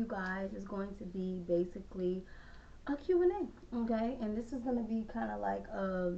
you guys is going to be basically a Q&A, okay? And this is going to be kind of like a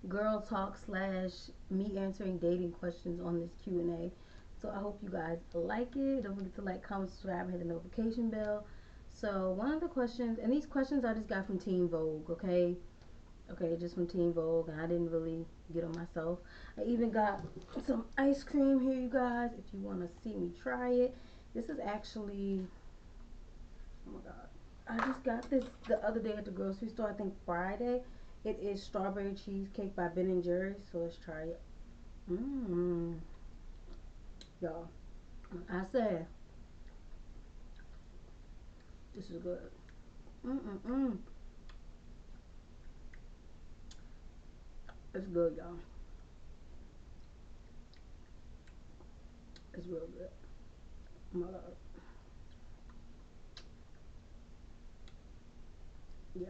girl talk slash me answering dating questions on this Q&A. So I hope you guys like it. Don't forget to like, comment, subscribe, and hit the notification bell. So one of the questions, and these questions I just got from Teen Vogue, okay? Okay, just from Teen Vogue, and I didn't really get them myself. I even got some ice cream here, you guys, if you want to see me try it. This is actually, oh my god, I just got this the other day at the grocery store, I think Friday. It is strawberry cheesecake by Ben and Jerry's, so let's try it. Mmm, y'all, I said, this is good. Mm-mm-mm, it's good, y'all. It's real good. Oh my god, yeah.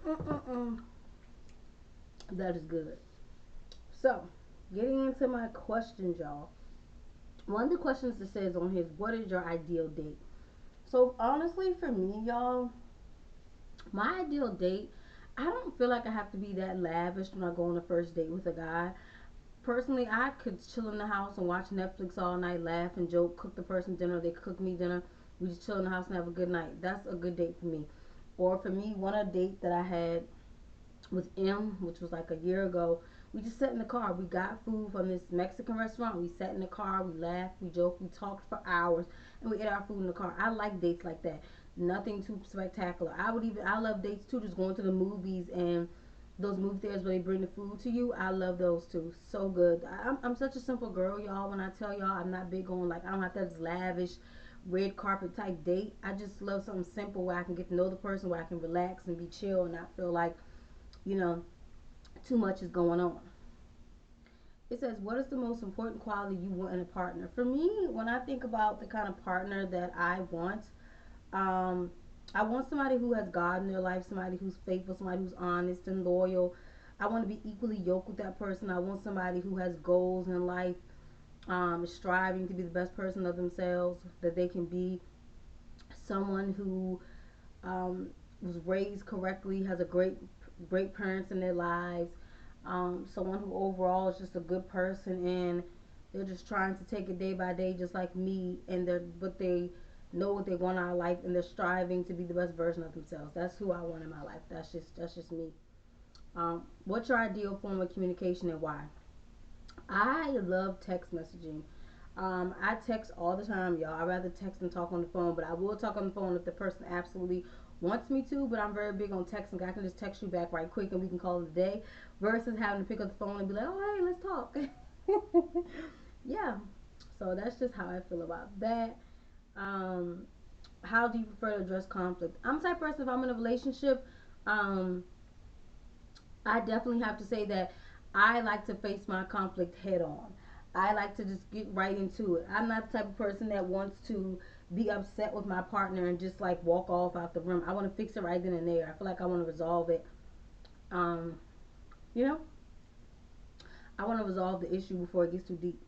Mm-mm-mm, that is good. So, getting into my questions, y'all. One of the questions that says on here is, what is your ideal date? So, honestly, for me, y'all, my ideal date, I don't feel like I have to be that lavish when I go on a first date with a guy. Personally, I could chill in the house and watch Netflix all night, laugh and joke, cook the person dinner, they cook me dinner. We just chill in the house and have a good night. That's a good date for me. Or for me, one a date that I had with M, which was like a year ago. We just sat in the car. We got food from this Mexican restaurant. We sat in the car. We laughed. We joked. We talked for hours, and we ate our food in the car. I like dates like that. Nothing too spectacular. I love dates too. Just going to the movies and those movie theaters where they bring the food to you. I love those too. So good. I'm such a simple girl, y'all. When I tell y'all, I'm not big on like I don't have that lavish red carpet type date. I just love something simple where I can get to know the person, where I can relax and be chill and not feel like you know too much is going on. It says, what is the most important quality you want in a partner? For me, when I think about the kind of partner that I want, um, I want somebody who has God in their life, somebody who's faithful, somebody who's honest and loyal. I want to be equally yoked with that person. I want somebody who has goals in life, is striving to be the best person of themselves that they can be. Someone who um, was raised correctly, has a great parents in their lives, someone who overall is just a good person and they're just trying to take it day by day just like me, and they know what they want out of life and they're striving to be the best version of themselves. That's who I want in my life. That's just me. What's your ideal form of communication and why? I love text messaging. I text all the time, y'all. I rather text than talk on the phone, but I will talk on the phone if the person absolutely wants me to. But I'm very big on texting. I can just text you back right quick and we can call it a day, versus having to pick up the phone and be like, "Oh, hey, let's talk." Yeah. So that's just how I feel about that. Um, how do you prefer to address conflict? I'm the type of person, if I'm in a relationship, um, I definitely have to say that I like to face my conflict head on. I like to just get right into it. I'm not the type of person that wants to be upset with my partner and just like walk off out the room. I want to fix it right then and there. I feel like I want to resolve it. Um, you know, I want to resolve the issue before it gets too deep.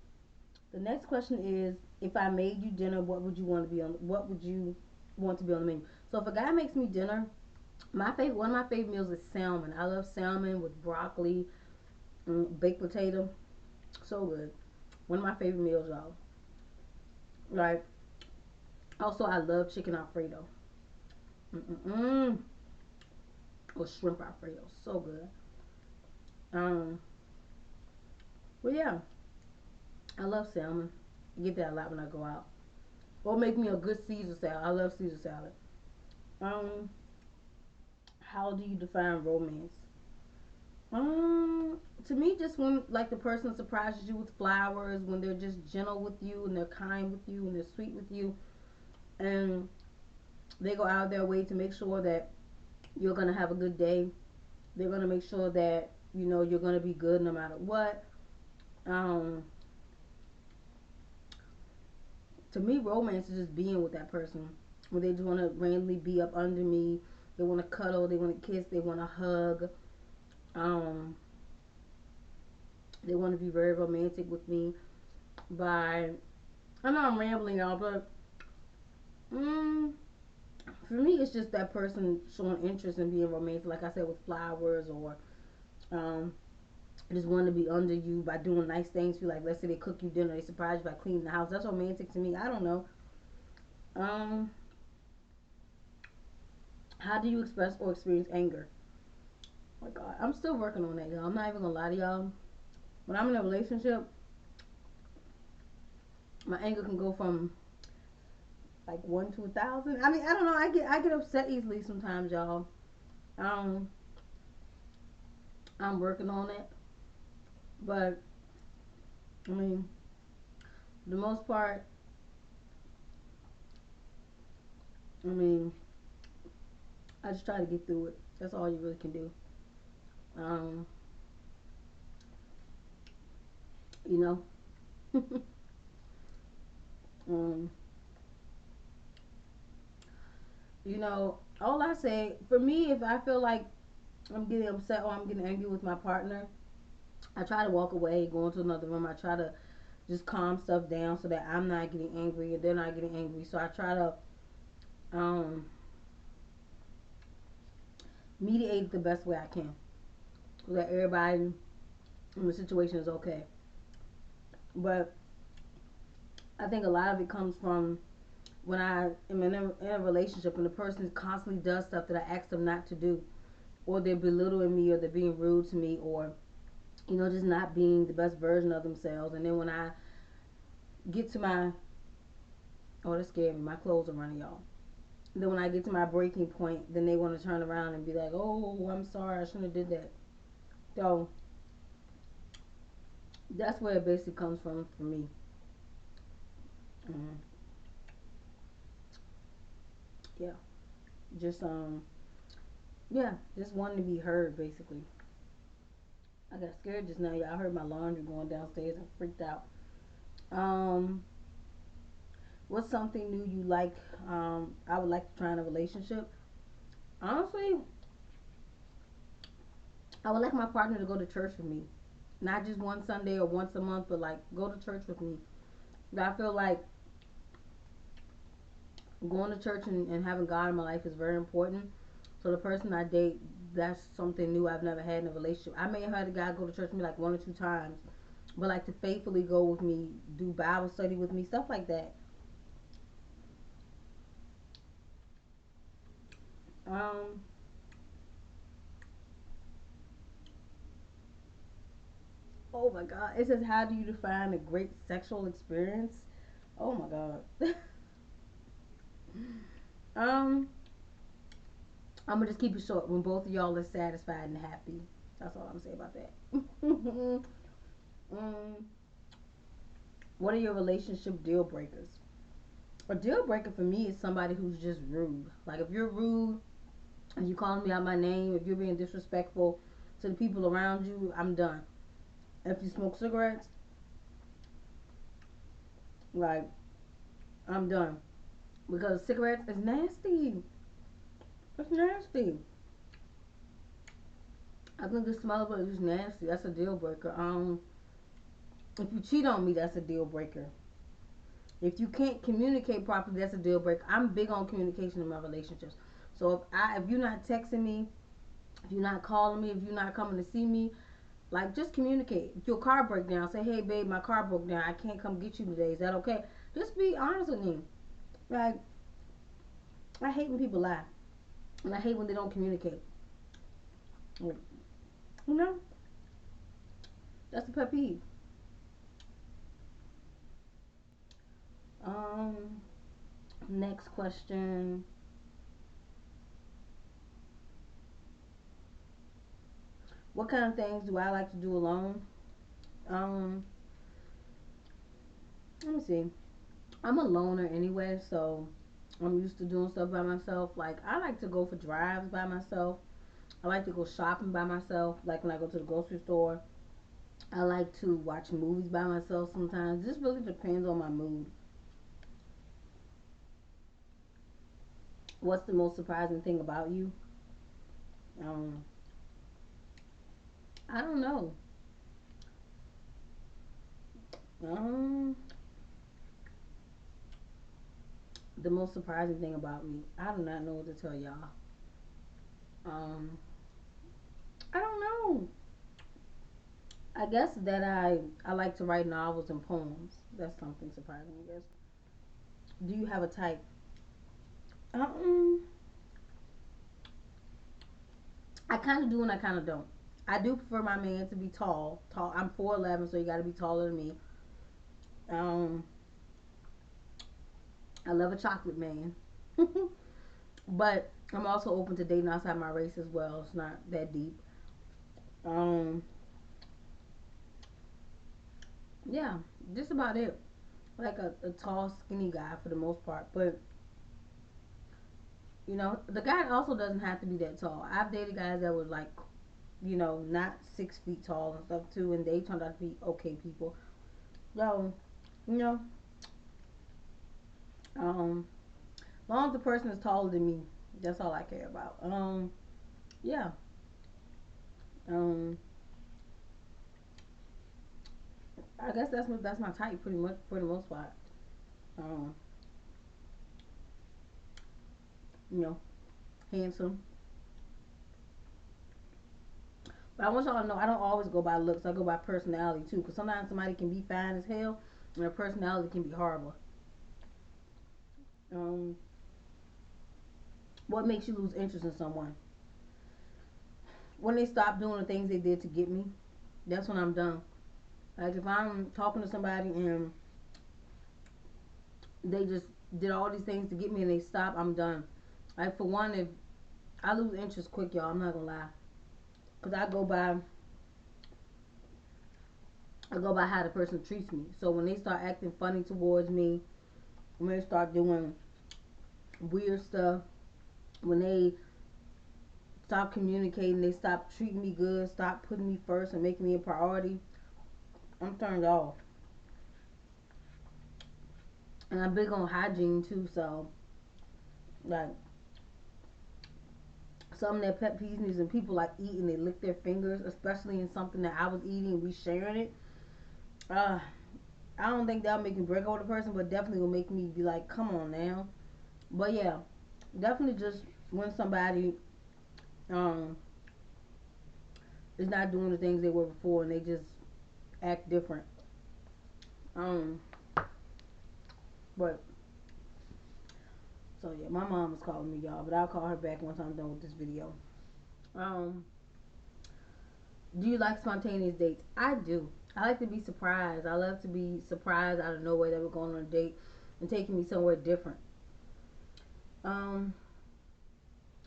The next question is, if I made you dinner, what would you want to be on? What would you want to be on the menu? So if a guy makes me dinner, my favorite one of my favorite meals is salmon. I love salmon with broccoli, baked potato. So good. One of my favorite meals, y'all. Like, also, I love chicken Alfredo. Mm-mm-mm. Or shrimp Alfredo. So good. Um, well, yeah, I love salmon. I get that a lot when I go out. Or make me a good Caesar salad. I love Caesar salad. Um, how do you define romance? To me, just when like the person surprises you with flowers, when they're just gentle with you and they're kind with you and they're sweet with you, and they go out of their way to make sure that you're gonna have a good day. They're gonna make sure that you're gonna be good no matter what. Um, to me, romance is just being with that person. When they just want to randomly be up under me, they want to cuddle, they want to kiss, they want to hug. Um, they want to be very romantic with me. By I know I'm rambling, y'all, but Mm, for me, it's just that person showing interest in being romantic, like I said, with flowers or um, just wanting to be under you by doing nice things for you. Like, let's say they cook you dinner, they surprise you by cleaning the house. That's romantic to me. I don't know. Um, how do you express or experience anger? Oh my God, I'm still working on that, y'all. I'm not even gonna lie to y'all. When I'm in a relationship, my anger can go from like 1 to 1,000. I mean, I don't know. I get upset easily sometimes, y'all. Um, I'm working on it, but I mean, for the most part, I mean, I just try to get through it. That's all you really can do. Um, you know, um, all I say for me, if I feel like I'm getting upset or I'm getting angry with my partner, I try to walk away, go into another room. I try to just calm stuff down so that I'm not getting angry and they're not getting angry. So I try to um, mediate the best way I can so that everybody in the situation is okay. But I think a lot of it comes from when I am in a relationship and the person constantly does stuff that I ask them not to do, or they're belittling me, or they're being rude to me, or just not being the best version of themselves. And then when I get to my oh, that scared me. My clothes are running, y'all. Then when I get to my breaking point, then they want to turn around and be like, "Oh, I'm sorry, I shouldn't have did that." So that's where it basically comes from for me. Mm, yeah, just yeah, just wanting to be heard, basically. I got scared just now. Y'all heard my laundry going downstairs and freaked out. Um, what's something new you like? I would like to try in a relationship. Honestly, I would like my partner to go to church with me, not just one Sunday or once a month, but like go to church with me. I feel like going to church and having God in my life is very important. So the person I date, that's something new I've never had in a relationship. I may have had a guy go to church with me like 1 or 2 times, but like to faithfully go with me, do Bible study with me, stuff like that. Um, oh my God, it says how do you define a great sexual experience? Oh my God. um, I'm gonna just keep it short. When both of y'all are satisfied and happy, that's all I'm saying about that. um, what are your relationship deal breakers? A deal breaker for me is somebody who's just rude. Like if you're rude and you calling me out my name, if you're being disrespectful to the people around you, I'm done. If you smoke cigarettes, like I'm done because cigarettes is nasty. It's nasty. I think the smell of it is nasty. That's a deal breaker. If you cheat on me, that's a deal breaker. If you can't communicate properly, that's a deal breaker. I'm big on communication in my relationships. So if you're not texting me, if you're not calling me, if you're not coming to see me, like just communicate. If your car break down, say, "Hey babe, my car broke down. I can't come get you today. Is that okay?" Just be honest with me. Like I hate when people lie, and I hate when they don't communicate. Like, you know, that's a pet peeve. Um, next question: what kind of things do I like to do alone? Um, let me see. I'm a loner anyway, so I'm used to doing stuff by myself. Like I like to go for drives by myself. I like to go shopping by myself. Like when I go to the grocery store, I like to watch movies by myself sometimes. This really depends on my mood. What's the most surprising thing about you? Um, I don't know. Um, the most surprising thing about me, I do not know what to tell y'all. Um, I don't know. I guess that I like to write novels and poems. That's something surprising, I guess. Do you have a type? Um, I kind of do and I kind of don't. I do prefer my man to be tall. Tall. I'm 4'11", so you got to be taller than me. Um, I love a chocolate man, but I'm also open to dating outside my race as well. It's not that deep. Um, yeah, just about it. Like a tall, skinny guy for the most part, but the guy also doesn't have to be that tall. I've dated guys that were like, not 6 feet tall and stuff too, and they turned out to be okay people. So, you know, um, as long as the person is taller than me, that's all I care about. Yeah. Um, I guess that's my type pretty much for the most part. Um, you know, handsome. But I want y'all to know I don't always go by looks. I go by personality too. Cause sometimes somebody can be fine as hell, and their personality can be horrible. Um, what makes you lose interest in someone? When they stop doing the things they did to get me, that's when I'm done. Like if I'm talking to somebody and they just did all these things to get me and they stop, I'm done. Like for one, if I lose interest quick, y'all, I'm not gonna lie, cause I go by how the person treats me. So when they start acting funny towards me, when they start doing weird stuff, when they stop communicating, they stop treating me good, stop putting me first and making me a priority, I'm turned off. And I'm big on hygiene too, so like some of their pet peeves is when people like eat and they lick their fingers, especially in something that I was eating and we sharing it. Uh, I don't think that'll make me break over the person, but definitely will make me be like, come on now. But yeah, definitely just when somebody um is not doing the things they were before and they just act different. Um, but so yeah, my mom was calling me, y'all, but I'll call her back once I'm done with this video. Um, do you like spontaneous dates? I do. I like to be surprised. I love to be surprised out of nowhere that we're going on a date and taking me somewhere different. Um,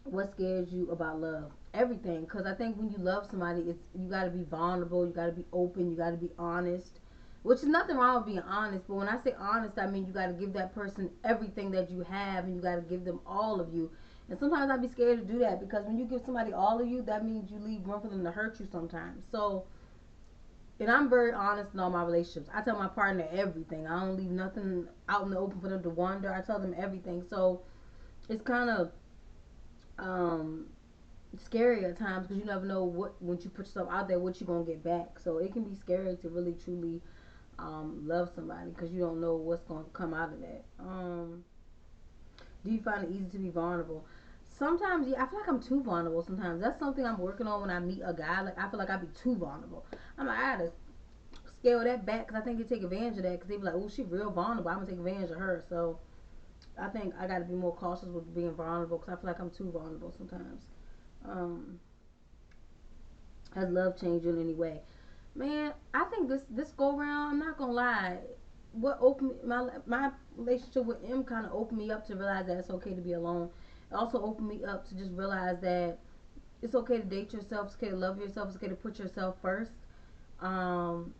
what scares you about love? Everything, because I think when you love somebody, it's you got to be vulnerable, you got to be open, you got to be honest. Which is nothing wrong with being honest, but when I say honest, I mean you got to give that person everything that you have, and you got to give them all of you. And sometimes I'd be scared to do that because when you give somebody all of you, that means you leave room for them to hurt you sometimes. So, and I'm very honest in all my relationships. I tell my partner everything. I don't leave nothing out in the open for them to wonder. I tell them everything. So it's kind of um scary at times because you never know what once you put yourself out there what you're gonna get back. So it can be scary to really truly love somebody because you don't know what's gonna come out of that. Do you find it easy to be vulnerable? Sometimes, yeah, I feel like I'm too vulnerable. Sometimes that's something I'm working on when I meet a guy. Like I feel like I be too vulnerable. I'm like I gotta scale that back because I think you take advantage of that because they be like, oh, she real vulnerable. I'm gonna take advantage of her. So I think I gotta be more cautious with being vulnerable because I feel like I'm too vulnerable sometimes. Um, has love changed you in any way? Man, I think this go round. I'm not gonna lie. What opened my relationship with him kind of opened me up to realize that it's okay to be alone. It also opened me up to just realize that it's okay to date yourself. It's okay to love yourself. It's okay to put yourself first. Um,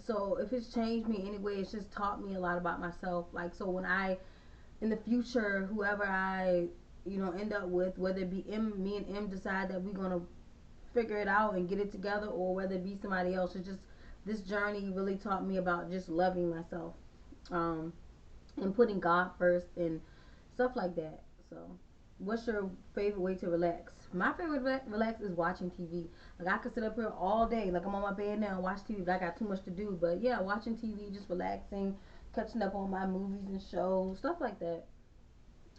so if it's changed me anyway, it's just taught me a lot about myself. Like so when I in the future, whoever I end up with, whether it be me and M decide that we're gonna figure it out and get it together, or whether it be somebody else. It's just this journey really taught me about just loving myself, um, and putting God first and stuff like that. So, what's your favorite way to relax? My favorite relax is watching TV. Like I could sit up here all day, like I'm on my bed now and watch TV. But I got too much to do, but yeah, watching TV, just relaxing, catching up on my movies and shows, stuff like that.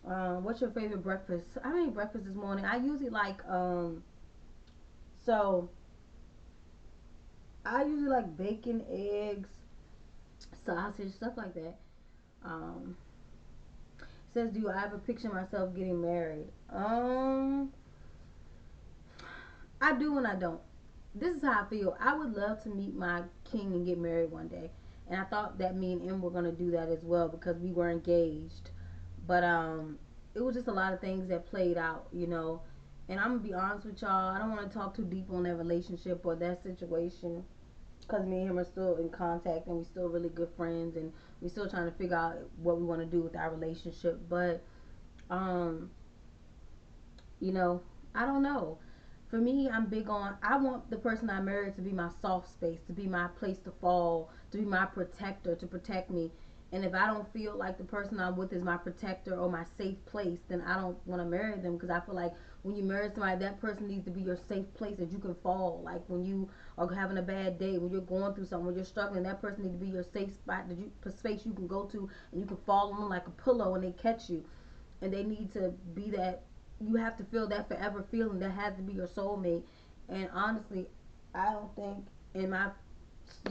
What's your favorite breakfast? I made breakfast this morning. I usually like so I usually like bacon, eggs, sausage, stuff like that. Um, says, do I ever picture myself getting married? I do and I don't. This is how I feel. I would love to meet my king and get married one day, and I thought that me and him were gonna do that as well because we were engaged. But it was just a lot of things that played out, you know. And I'm gonna be honest with y'all. I don't want to talk too deep on that relationship or that situation because me and him are still in contact and we still really good friends and we still trying to figure out what we want to do with our relationship. But um, you know, I don't know. For me, I'm big on, I want the person I marry to be my soft space, to be my place to fall, to be my protector, to protect me. And if I don't feel like the person I'm with is my protector or my safe place, then I don't want to marry them because I feel like when you marry somebody, that person needs to be your safe place that you can fall. Like when you are having a bad day, when you're going through something, when you're struggling, that person needs to be your safe spot, that you space you can go to and you can fall on them like a pillow and they catch you. And they need to be that, you have to feel that forever feeling that has to be your soulmate. And honestly, I don't think in my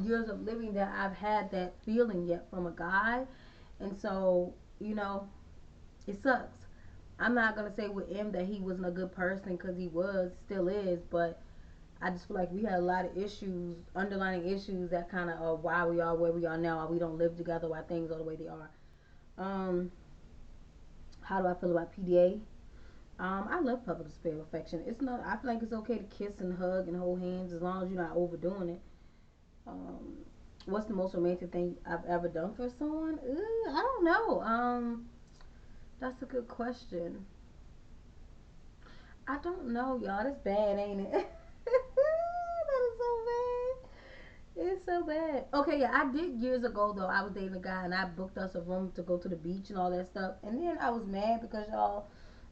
years of living that I've had that feeling yet from a guy. And so, you know, it sucks. I'm not gonna say with him that he wasn't a good person because he was, still is, but I just feel like we had a lot of issues, underlying issues that kind of are why we are where we are now, why we don't live together, why things are the way they are. Um, how do I feel about PDA? I love public display of affection. It's not. I feel like it's okay to kiss and hug and hold hands as long as you're not overdoing it. Um, what's the most romantic thing I've ever done for someone? I don't know. That's a good question. I don't know, y'all. That's bad, ain't it? That is so bad. It's so bad. Okay, yeah, I did years ago though. I was dating a guy and I booked us a room to go to the beach and all that stuff. And then I was mad because y'all,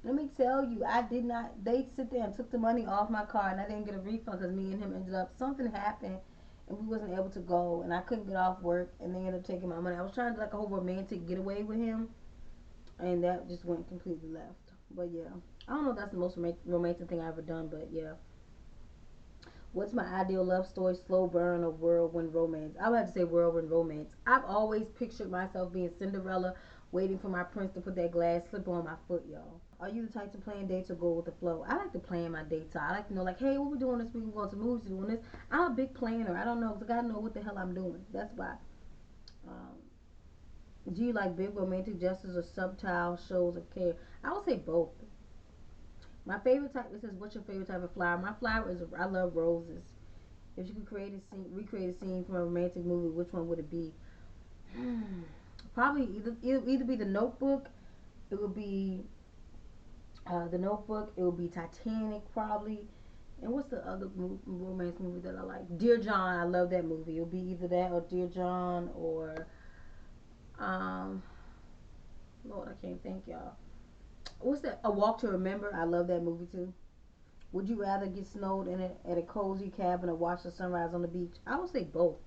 let me tell you, I did not. They sit there and took the money off my card and I didn't get a refund because me and him ended up, something happened and we wasn't able to go and I couldn't get off work and they ended up taking my money. I was trying to do like a whole romantic getaway with him and that just went completely left. But yeah, I don't know if that's the most romantic thing I ever done, but yeah. What's my ideal love story? Slow burn or whirlwind romance? I would have to say whirlwind romance. I've always pictured myself being Cinderella, waiting for my prince to put that glass slipper on my foot, y'all. Are you the type to plan dates or go with the flow? I like to plan my dates. I like to know, like, hey, what we doing this week? We going to movies, doing this. I'm a big planner. I don't know, because I gotta know what the hell I'm doing. That's why. Um, do you like big romantic gestures or subtle shows of care? I would say both. My favorite type. It says, what's your favorite type of flower? My flower is, I love roses. If you could create a scene, recreate a scene from a romantic movie, which one would it be? Probably either be The Notebook. It would be The Notebook. It would be Titanic, probably. And what's the other romance movie that I like? Dear John. I love that movie. It'll be either that or Dear John or um. Lord, I can't think, y'all. What's that? A Walk to Remember. I love that movie too. Would you rather get snowed in at a cozy cabin or watch the sunrise on the beach? I would say both.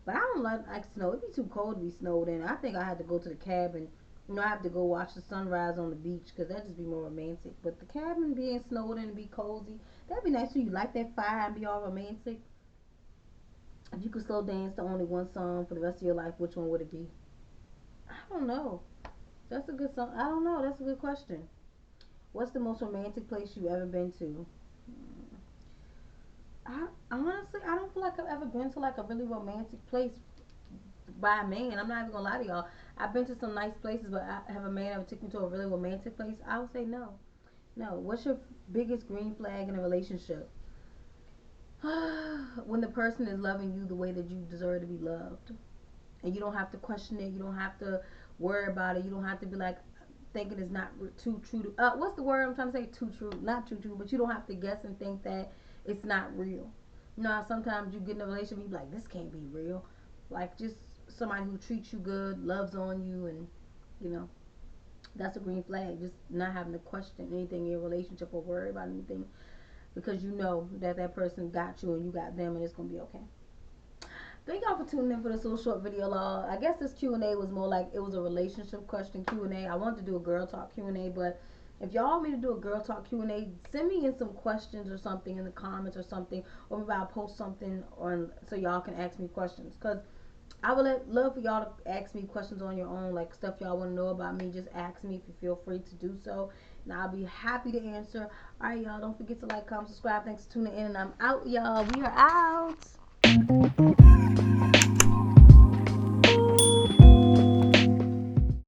But I don't like snow. It'd be too cold to be snowed in. I think I had to go to the cabin. You know, I have to go watch the sunrise on the beach because that'd just be more romantic. But the cabin being snowed in and be cozy, that'd be nice too. You light that fire and be all romantic. If you could slow dance to only one song for the rest of your life, which one would it be? I don't know. That's a good song. I don't know. That's a good question. What's the most romantic place you've ever been to? I honestly, I don't feel like I've ever been to like a really romantic place by a man. I'm not even gonna lie to y'all. I've been to some nice places, but I have a man ever took me to a really romantic place? I would say no. No. What's your biggest green flag in a relationship? When the person is loving you the way that you deserve to be loved, and you don't have to question it. You don't have to worry about it. You don't have to be like thinking it's not too true to. What's the word I'm trying to say? Too true, not too true. But you don't have to guess and think that it's not real. You know how sometimes you get in a relationship, you be like, this can't be real. Like just somebody who treats you good, loves on you, and you know that's a green flag. Just not having to question anything in your relationship or worry about anything because you know that that person got you and you got them and it's gonna be okay. Thank y'all for tuning in for this little short video, y'all. I guess this Q&A was more like it was a relationship question Q&A. I wanted to do a girl talk Q&A, but if y'all want me to do a girl talk Q&A, send me in some questions or something in the comments or something, or maybe I'll post something on so y'all can ask me questions. Cause I would love for y'all to ask me questions on your own, like stuff y'all want to know about me. Just ask me if you feel free to do so, and I'll be happy to answer. All right, y'all. Don't forget to like, comment, subscribe. Thanks for tuning in, and I'm out, y'all. We are out.